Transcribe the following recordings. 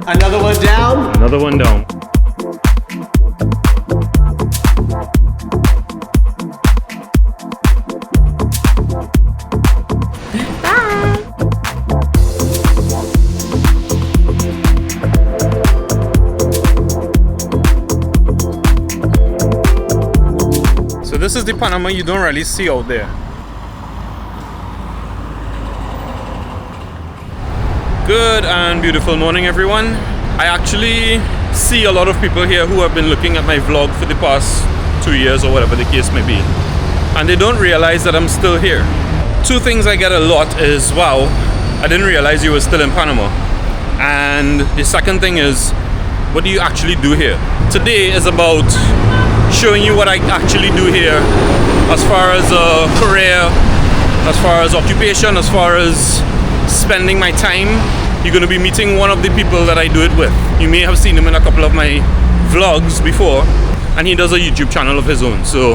Another one down. Another one down. So this is the Panama you don't really see out there. Good and beautiful morning, everyone. I actually see a lot of people here who have been looking at my vlog for the past 2 years or whatever the case may be, and they don't realize that I'm still here. Two things I get a lot is, wow, I didn't realize you were still in Panama. And the second thing is, what do you actually do here? Today is about showing you what I actually do here as far as a career, as far as occupation, as far as spending my time. You're going to be meeting one of the people that I do it with. You may have seen him in a couple of my vlogs before, and he does a YouTube channel of his own. So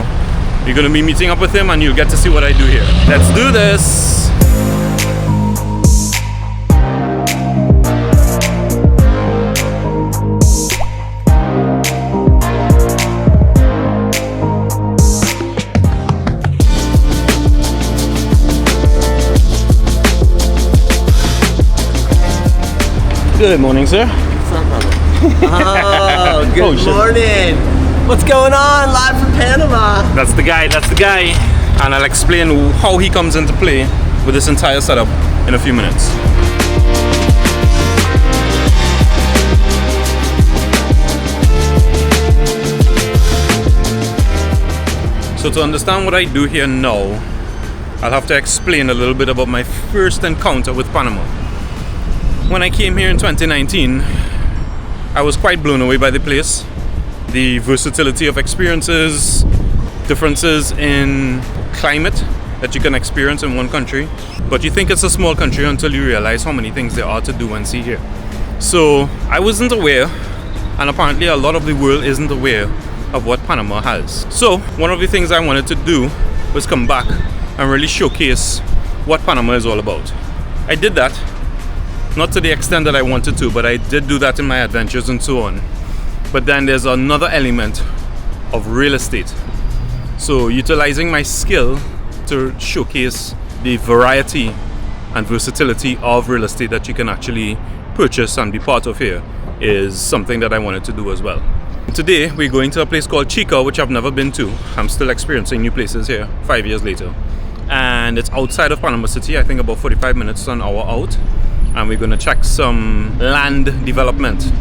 you're going to be meeting up with him and you'll get to see what I do here. Let's do this. Good morning, sir. What's up, brother? Oh, good morning. What's going on? Live from Panama. That's the guy. And I'll explain how he comes into play with this entire setup in a few minutes. So to understand what I do here now, I'll have to explain a little bit about my first encounter with Panama. When I came here in 2019, I was quite blown away by the place. The versatility of experiences, differences in climate that you can experience in one country. But you think it's a small country until you realize how many things there are to do and see here. So I wasn't aware, and apparently a lot of the world isn't aware of what Panama has. So one of the things I wanted to do was come back and really showcase what Panama is all about. I did that. Not to the extent that I wanted to, but I did do that in my adventures and so on. But then there's another element of real estate. So utilizing my skill to showcase the variety and versatility of real estate that you can actually purchase and be part of here is something that I wanted to do as well. Today we're going to a place called Chica, which I've never been to. I'm still experiencing new places here 5 years later. And it's outside of Panama City, I think about 45 minutes to an hour out. And we're going to check some land development.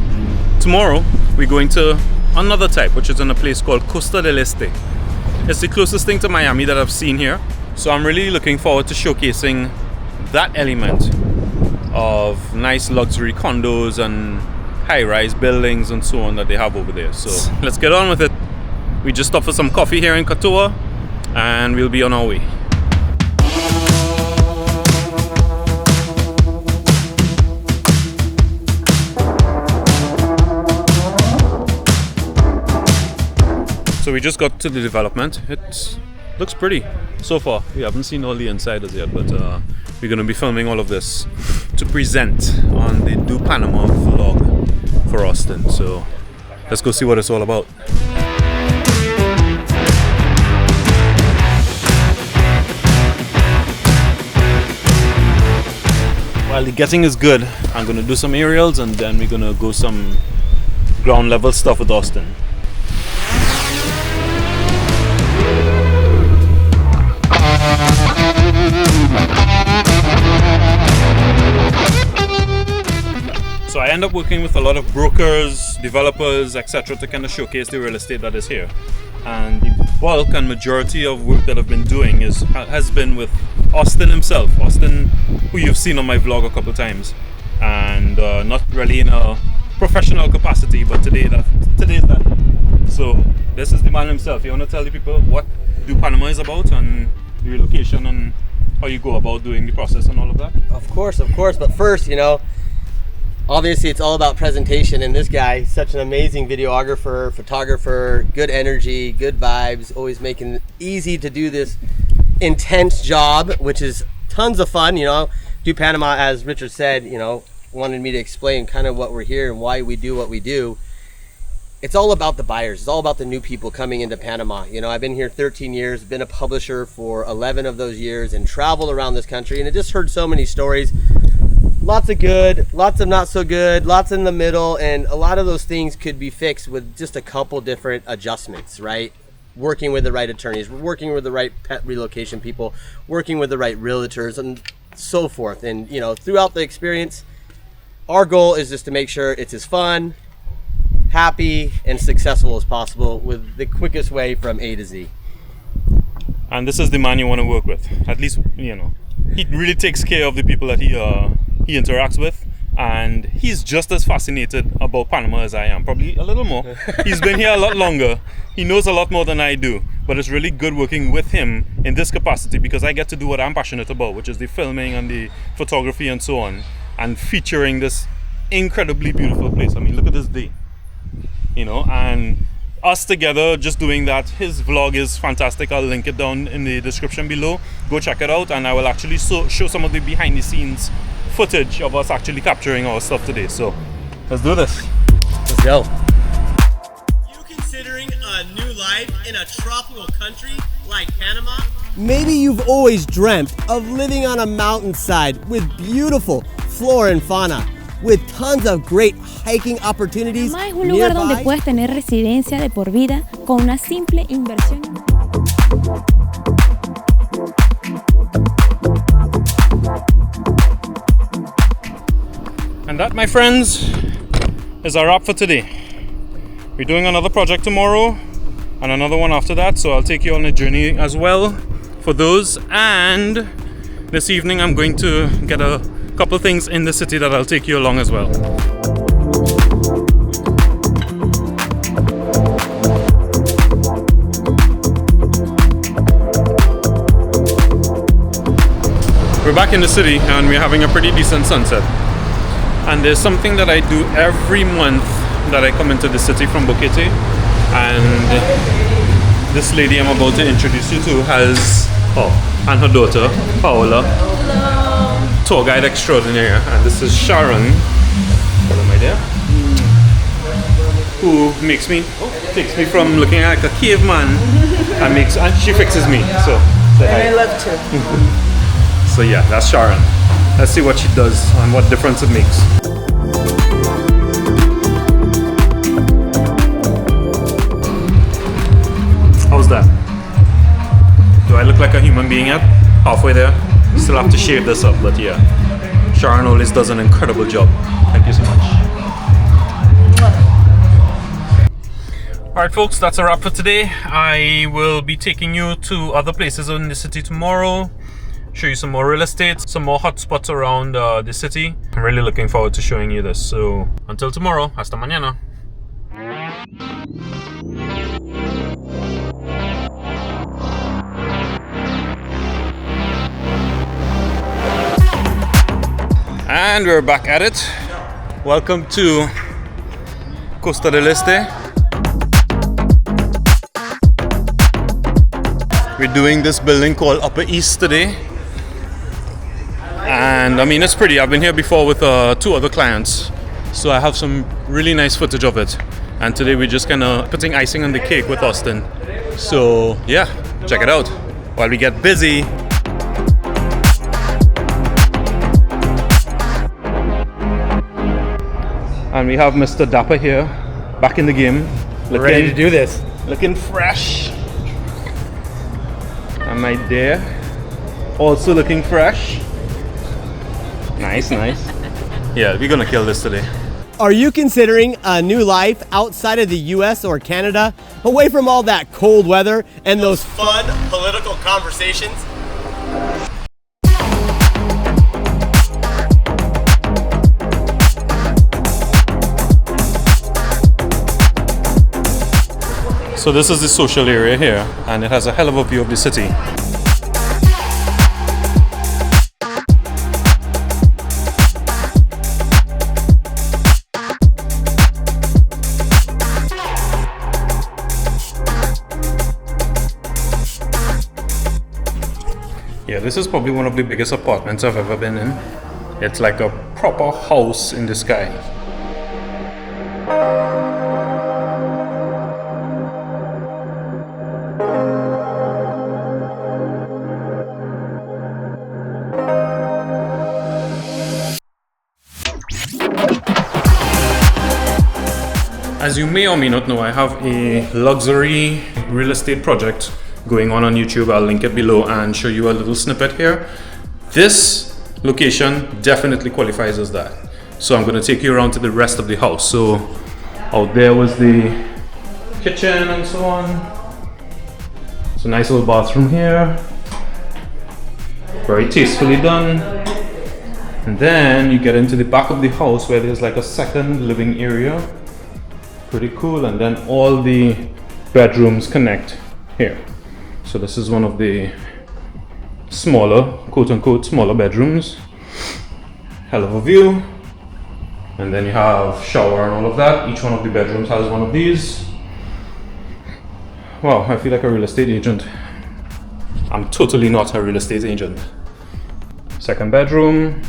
Tomorrow we're going to another type, which is in a place called Costa Del Este. It's the closest thing to Miami that I've seen here, so I'm really looking forward to showcasing that element of nice luxury condos and high-rise buildings and so on that they have over there. So let's get on with it. We just stopped for some coffee here in Katoa and we'll be on our way. So we just got to the development. It looks pretty so far. We haven't seen all the insiders yet, but we're going to be filming all of this to present on the Do Panama vlog for Austin. So let's go see what it's all about. While the getting is good, I'm going to do some aerials and then we're going to go some ground level stuff with Austin. So I end up working with a lot of brokers, developers, etc. to kind of showcase the real estate that is here. And the bulk and majority of work that I've been doing has been with Austin himself. Austin, who you've seen on my vlog a couple times. And not really in a professional capacity, but today's that. So this is the man himself. You want to tell the people what Do Panama is about and the relocation and how you go about doing the process and all of that? Of course. But first, obviously it's all about presentation, and this guy, such an amazing videographer, photographer, good energy, good vibes, always making it easy to do this intense job, which is tons of fun. Do Panama, as Richard said, wanted me to explain kind of what we're here and why we do what we do. It's all about the buyers. It's all about the new people coming into Panama. You know, I've been here 13 years, been a publisher for 11 of those years, and traveled around this country, and I just heard so many stories. Lots of good, lots of not so good, lots in the middle, and a lot of those things could be fixed with just a couple different adjustments, right? Working with the right attorneys, working with the right pet relocation people, working with the right realtors, and so forth. And, you know, throughout the experience, our goal is just to make sure it's as fun, happy, and successful as possible with the quickest way from A to Z. And this is the man you want to work with. At least, you know, he really takes care of the people that he interacts with, and he's just as fascinated about Panama as I am, probably a little more. He's been here a lot longer. He knows a lot more than I do, but it's really good working with him in this capacity because I get to do what I'm passionate about, which is the filming and the photography and so on, and featuring this incredibly beautiful place. I mean, look at this day. You know, and us together just doing that. His vlog is fantastic. I'll link it down in the description below. Go check it out, and I will actually show some of the behind the scenes footage of us actually capturing our stuff today. So let's do this. Let's go. You considering a new life in a tropical country like Panama? Maybe you've always dreamt of living on a mountainside with beautiful flora and fauna, with tons of great hiking opportunities. Panamá es un lugar donde puedes tener residencia de por vida con una simple inversión. And that, my friends, is our wrap for today. We're doing another project tomorrow and another one after that, so I'll take you on a journey as well for those. And this evening I'm going to get a couple things in the city that I'll take you along as well. We're back in the city and we're having a pretty decent sunset. And there's something that I do every month that I come into the city from Boquete, and this lady I'm about to introduce you to has, and her daughter, Paola. Tour guide extraordinaire, and this is Sharon. What am I there? Who takes me from looking like a caveman and she fixes me. So say hi. I love to. So yeah, that's Sharon. Let's see what she does and what difference it makes. How's that? Do I look like a human being yet? Halfway there? Still have to shave this up, but yeah. Sharon always does an incredible job. Thank you so much. Alright folks, that's a wrap for today. I will be taking you to other places in the city tomorrow. Show you some more real estate, some more hot spots around the city. I'm really looking forward to showing you this. So until tomorrow, hasta mañana. And we're back at it. Welcome to Costa Del Este. We're doing this building called Upper East today. And I mean, it's pretty. I've been here before with 2 other clients, so I have some really nice footage of it. And today we're just kind of putting icing on the cake with Austin. So yeah, check it out while we get busy. And we have Mr. Dapper here, back in the game. We're ready to do this. Looking fresh. And my dear, also looking fresh. Nice, nice. Yeah, we're gonna kill this today. Are you considering a new life outside of the US or Canada, away from all that cold weather and those fun political conversations? So this is the social area here, and it has a hell of a view of the city. Yeah, this is probably one of the biggest apartments I've ever been in. It's like a proper house in the sky. As you may or may not know, I have a luxury real estate project going on YouTube. I'll link it below and show you a little snippet here. This location definitely qualifies as that. So I'm going to take you around to the rest of the house. So out there was the kitchen and so on. It's a nice little bathroom here. Very tastefully done. And then you get into the back of the house where there's like a second living area. Pretty cool. And then all the bedrooms connect here. So this is one of the smaller, quote unquote, smaller bedrooms. Hell of a view. And then you have shower and all of that. Each one of the bedrooms has one of these. Wow, I feel like a real estate agent. I'm totally not a real estate agent. Second bedroom.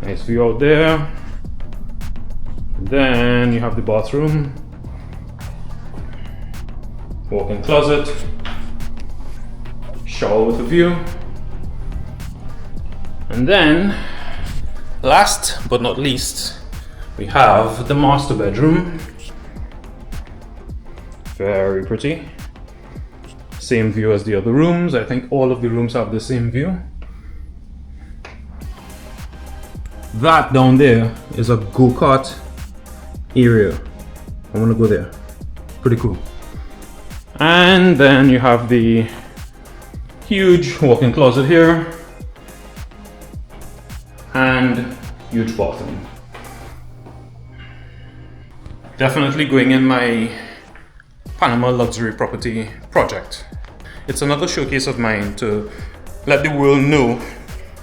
Nice view out there. Then you have the bathroom, walk-in closet, shower with a view, and then last but not least we have the master bedroom. Very pretty. Same view as the other rooms. I think all of the rooms have the same view. That down there is a go-kart area. I want to go there. Pretty cool. And then you have the huge walk-in closet here and huge bathroom. Definitely going in my Panama luxury property project. It's another showcase of mine to let the world know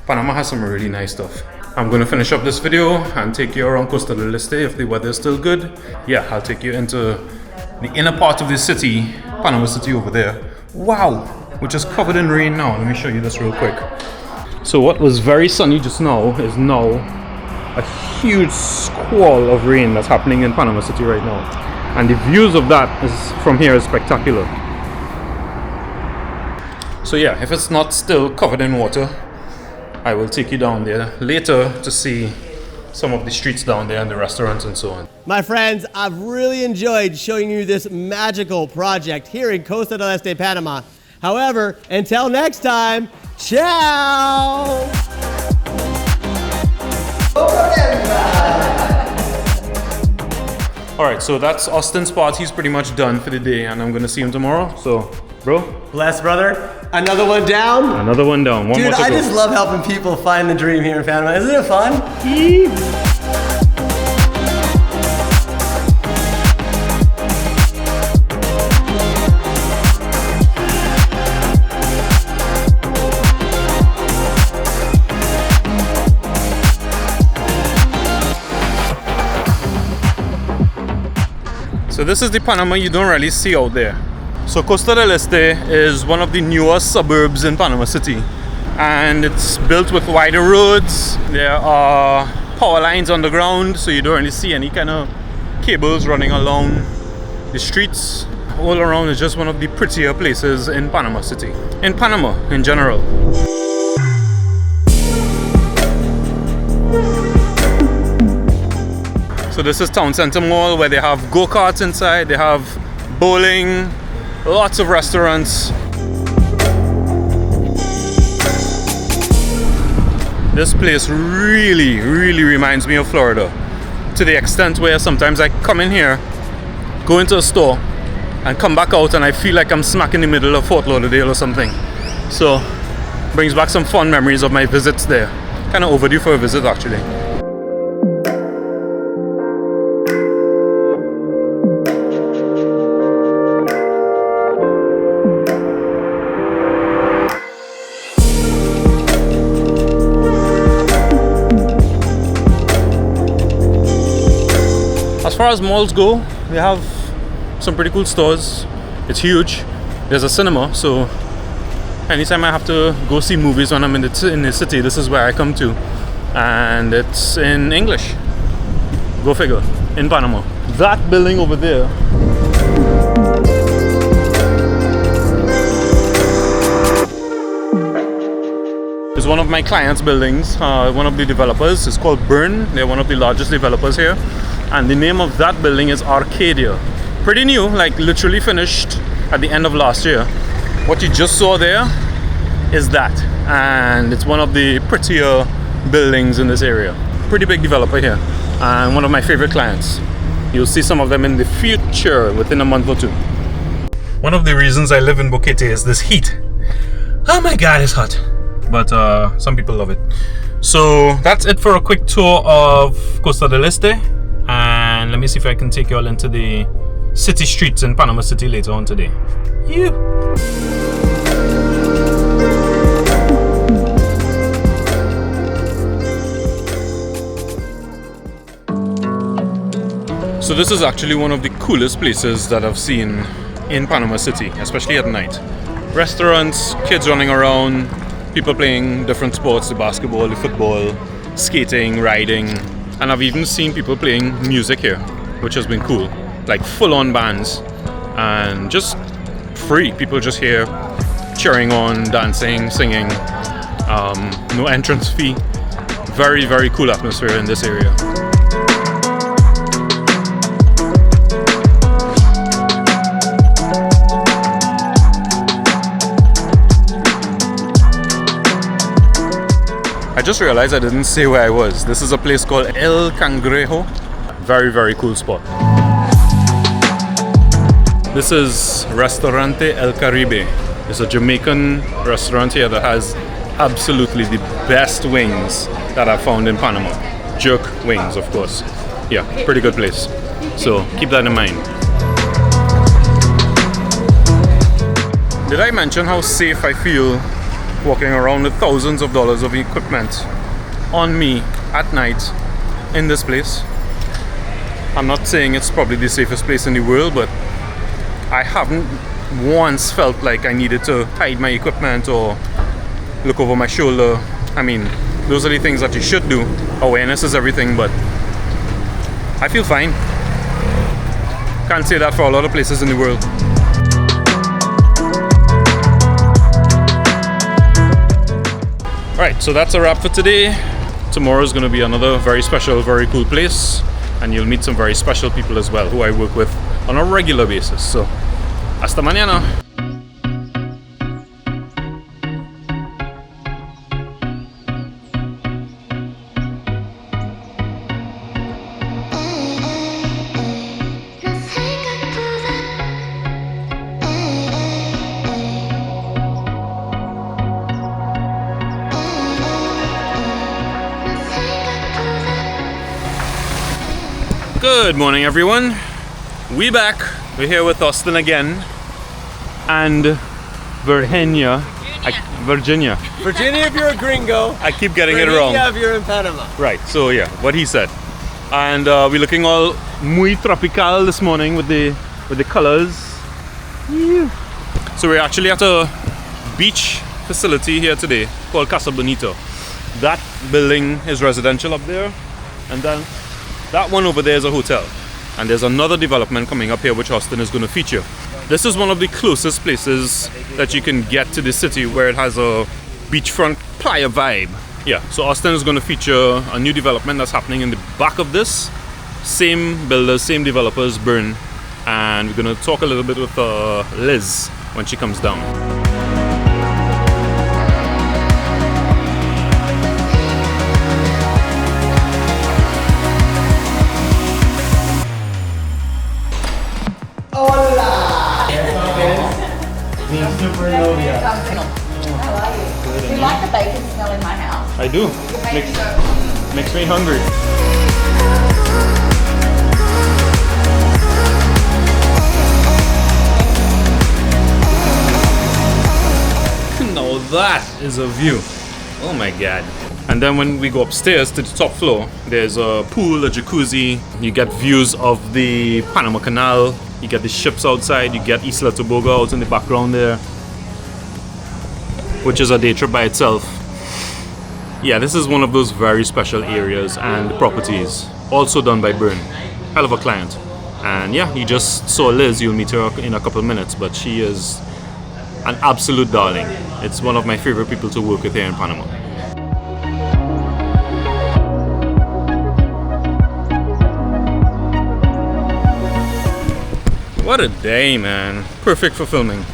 Panama has some really nice stuff. I'm going to finish up this video and take you around Costa Del Este if the weather is still good. Yeah, I'll take you into the inner part of the city, Panama City over there. Wow, which is covered in rain now. Let me show you this real quick. So what was very sunny just now is now a huge squall of rain that's happening in Panama City right now. And the views of that is from here is spectacular. So yeah, if it's not still covered in water, I will take you down there later to see some of the streets down there and the restaurants and so on. My friends, I've really enjoyed showing you this magical project here in Costa del Este, Panama. However, until next time, ciao! Alright, so that's Austin's part. He's pretty much done for the day and I'm gonna see him tomorrow. So, bro. Bless, brother. Another one down? Another one down. One Dude, more to I go. just love helping people find the dream here in Panama. Isn't it fun? So this is the Panama you don't really see out there. So Costa del Este is one of the newer suburbs in Panama City and it's built with wider roads. There are power lines underground, so you don't really see any kind of cables running along the streets. All around is just one of the prettier places in Panama City, in Panama in general. So this is Town Center Mall where they have go-karts inside, they have bowling, lots of restaurants. This place really reminds me of Florida, to the extent where sometimes I come in here, go into a store and come back out and I feel like I'm smack in the middle of Fort Lauderdale or something. So brings back some fond memories of my visits there. Kind of overdue for a visit actually. As far as malls go, we have some pretty cool stores. It's huge. There's a cinema, so anytime I have to go see movies when I'm in the city, this is where I come to. and it's in English. Go figure, in Panama. That building over there is one of my clients' buildings. One of the developers is called Bern. They're one of the largest developers here, and the name of that building is Arcadia. Pretty new, like literally finished at the end of last year. What you just saw there is that, and it's one of the prettier buildings in this area. Pretty big developer here, and one of my favorite clients. You'll see some of them in the future within a month or two. One of the reasons I live in Boquete is this heat. Oh my god, it's hot. But some people love it. So that's it for a quick tour of Costa del Este, and let me see if I can take you all into the city streets in Panama City later on today. So this is actually one of the coolest places that I've seen in Panama City, especially at night. Restaurants, kids running around, people playing different sports, the basketball, the football, skating, riding, and I've even seen people playing music here, which has been cool. Like full-on bands, and just free. People just here cheering on, dancing, singing. No entrance fee. Very, very cool atmosphere in this area. I just realized I didn't say where I was. This is a place called El Cangrejo. Very, very cool spot. This is Restaurante El Caribe. It's a Jamaican restaurant here that has absolutely the best wings that I've found in Panama. Jerk wings, of course. Yeah, pretty good place. So keep that in mind. Did I mention how safe I feel walking around with thousands of dollars of equipment on me at night in this place? I'm not saying it's probably the safest place in the world, but I haven't once felt like I needed to hide my equipment or look over my shoulder. I mean, those are the things that you should do. Awareness is everything, but I feel fine. Can't say that for a lot of places in the world. Alright, so that's a wrap for today. Tomorrow is going to be another very special, very cool place, and you'll meet some very special people as well who I work with on a regular basis. So, hasta mañana. Good morning, everyone. We back. We're here with Austin again, and Virginia. Virginia if you're a gringo. I keep getting it wrong. Virginia if you're in Panama. Right. So yeah, what he said. And we're looking all muy tropical this morning with the colors. Yeah. So we're actually at a beach facility here today called Casa Bonito. That building is residential up there, and then that one over there is a hotel. And there's another development coming up here which Austin is going to feature. This is one of the closest places that you can get to the city where it has a beachfront playa vibe. Yeah, so Austin is going to feature a new development that's happening in the back of this. Same builders, same developers, Bern. And we're going to talk a little bit with Liz when she comes down. You like the bacon smell in my house? I do. Makes me hungry. Now that is a view. Oh my god. And then when we go upstairs to the top floor, there's a pool, a jacuzzi. You get views of the Panama Canal. You get the ships outside. You get Isla Toboga out in the background there, which is a day trip by itself. Yeah, this is one of those very special areas and properties, also done by Bern. Hell of a client. And yeah, you just saw Liz, you'll meet her in a couple of minutes, but she is an absolute darling. It's one of my favorite people to work with here in Panama. What a day, man. Perfect for filming.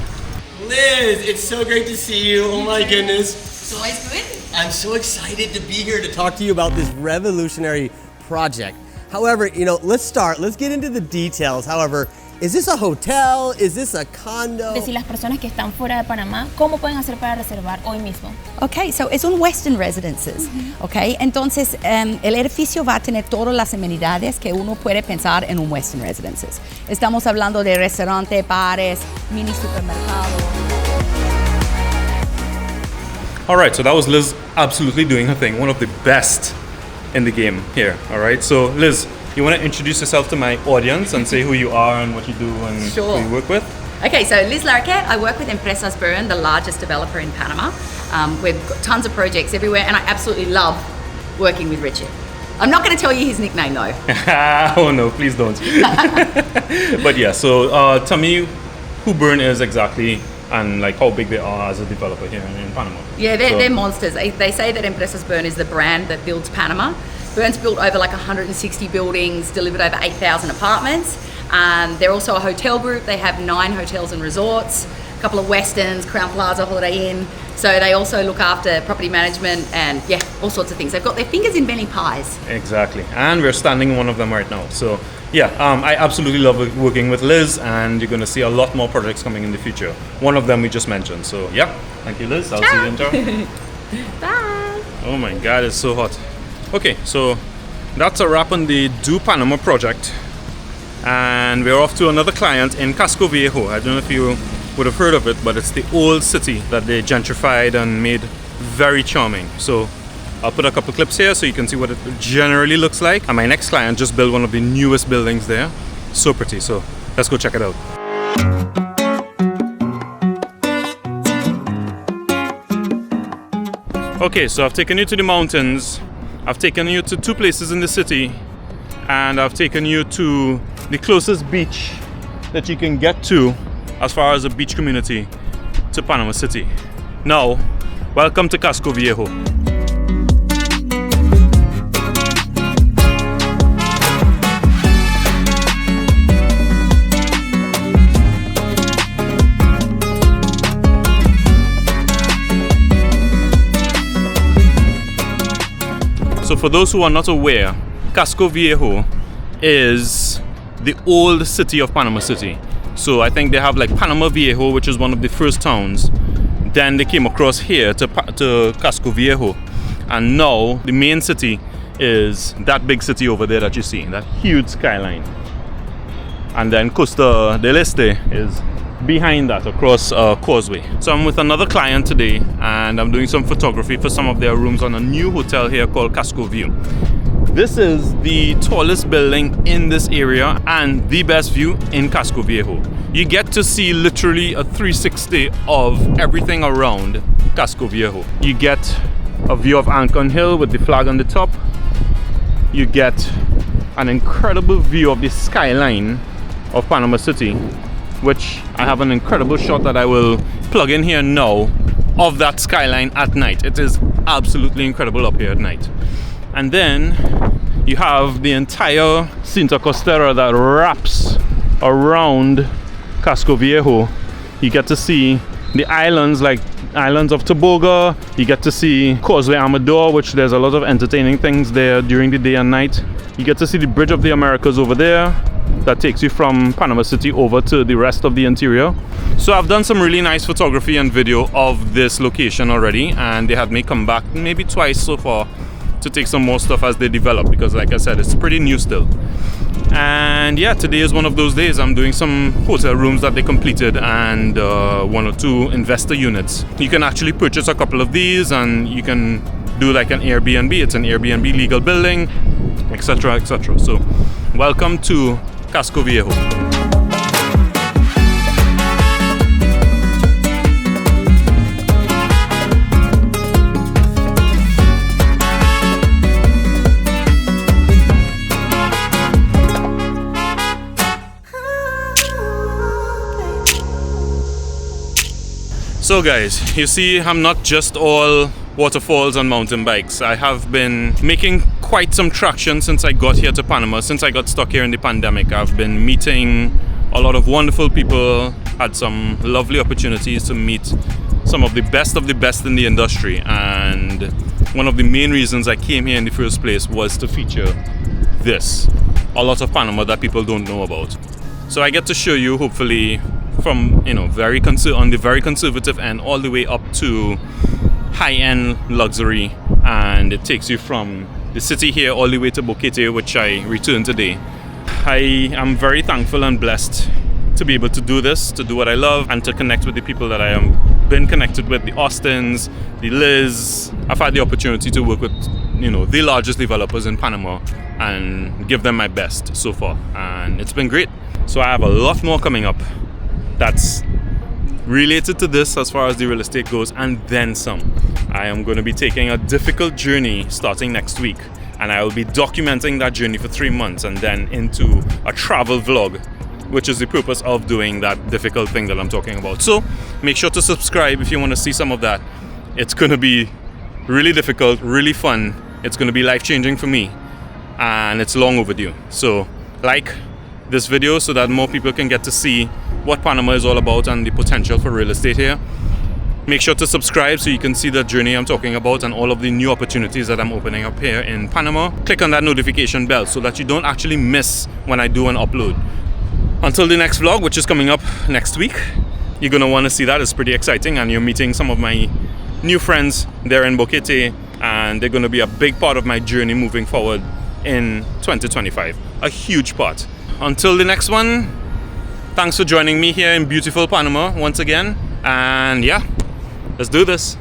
Liz, it's so great to see you. Oh my goodness. It's always good. I'm so excited to be here to talk to you about this revolutionary project. However, let's get into the details. However, is this a hotel? Is this a condo? Decir las personas que están fuera de Panamá, ¿cómo pueden hacer para reservar hoy mismo? Okay, so es un Western Residences, okay? Entonces, el edificio va a tener todas las amenidades que uno puede pensar en un Western Residences. Estamos hablando de restaurante, bares, mini supermercado. All right, so that was Liz absolutely doing her thing. One of the best in the game here. All right, so Liz, you want to introduce yourself to my audience and say who you are and what you do and Sure. who you work with? Okay, so Liz Larroquette, I work with Empresas Bern, the largest developer in Panama. We've got tons of projects everywhere, and I absolutely love working with Richard. I'm not going to tell you his nickname though. Oh no, please don't. But yeah, so tell me who Bern is exactly and like how big they are as a developer here in Panama. Yeah, they're monsters. They say that Empresas Bern is the brand that builds Panama. Bern's built over like 160 buildings, delivered over 8,000 apartments. They're also a hotel group. They have 9 hotels and resorts, a couple of Westerns, Crown Plaza, Holiday Inn. So they also look after property management and yeah, all sorts of things. They've got their fingers in many pies. Exactly, and we're standing in one of them right now. So yeah, I absolutely love working with Liz, and you're going to see a lot more projects coming in the future. One of them we just mentioned. So yeah, thank you, Liz. I'll see you in town. Bye. Oh my God, it's so hot. Okay, so that's a wrap on the Do Panama project, and we're off to another client in Casco Viejo. I don't know if you would have heard of it, but it's the old city that they gentrified and made very charming. So I'll put a couple clips here so you can see what it generally looks like. And my next client just built one of the newest buildings there. So pretty, so let's go check it out. Okay, so I've taken you to the mountains. I've taken you to 2 places in the city, and I've taken you to the closest beach that you can get to as far as a beach community to Panama City. Now, welcome to Casco Viejo. So for those who are not aware, Casco Viejo is the old city of Panama City. So I think they have like Panama Viejo, which is one of the first towns. Then they came across here to Casco Viejo. And now the main city is that big city over there that you see, that huge skyline. And then Costa Del Este is behind that across Causeway. So I'm with another client today, and I'm doing some photography for some of their rooms on a new hotel here called Casco View. This is the tallest building in this area and the best view in Casco Viejo. You get to see literally a 360 of everything around Casco Viejo. You get a view of Ancon Hill with the flag on the top. You get an incredible view of the skyline of Panama City, which I have an incredible shot that I will plug in here now of that skyline at night. It is absolutely incredible up here at night. And then you have the entire Cinta Costera that wraps around Casco Viejo. You get to see the islands like islands of Tobago. You get to see Causeway Amador, which there's a lot of entertaining things there during the day and night. You get to see the Bridge of the Americas over there that takes you from Panama City over to the rest of the interior. So I've done some really nice photography and video of this location already, and they had me come back maybe twice so far to take some more stuff as they develop, because like I said, it's pretty new still. And yeah, today is one of those days. I'm doing some hotel rooms that they completed and 1 or 2 investor units. You can actually purchase a couple of these and you can do like an Airbnb. It's an Airbnb legal building, etc, etc. So welcome to Casco Viejo. So guys, you see I'm not just all waterfalls and mountain bikes. I have been making quite some traction since I got here to Panama, since I got stuck here in the pandemic. I've been meeting a lot of wonderful people, had some lovely opportunities to meet some of the best in the industry, and one of the main reasons I came here in the first place was to feature this, a lot of Panama that people don't know about. So I get to show you, hopefully, from on the very conservative end all the way up to high-end luxury, and it takes you from the city here all the way to Boquete, which I returned today. I am very thankful and blessed to be able to do this, to do what I love, and to connect with the people that I have been connected with, the Austins, the Liz. I've had the opportunity to work with the largest developers in Panama and give them my best so far, and it's been great. So I have a lot more coming up that's related to this as far as the real estate goes, and then some. I am going to be taking a difficult journey starting next week, and I will be documenting that journey for 3 months and then into a travel vlog, which is the purpose of doing that difficult thing that I'm talking about. So make sure to subscribe if you want to see some of that. It's going to be really difficult, really fun. It's going to be life-changing for me, and it's long overdue. So like this video so that more people can get to see what Panama is all about and the potential for real estate here. Make sure to subscribe so you can see the journey I'm talking about and all of the new opportunities that I'm opening up here in Panama. Click on that notification bell so that you don't actually miss when I do an upload. Until the next vlog, which is coming up next week, you're going to want to see that. It's pretty exciting, and you're meeting some of my new friends there in Boquete, and they're going to be a big part of my journey moving forward in 2025. A huge part. Until the next one, thanks for joining me here in beautiful Panama once again, and yeah, let's do this.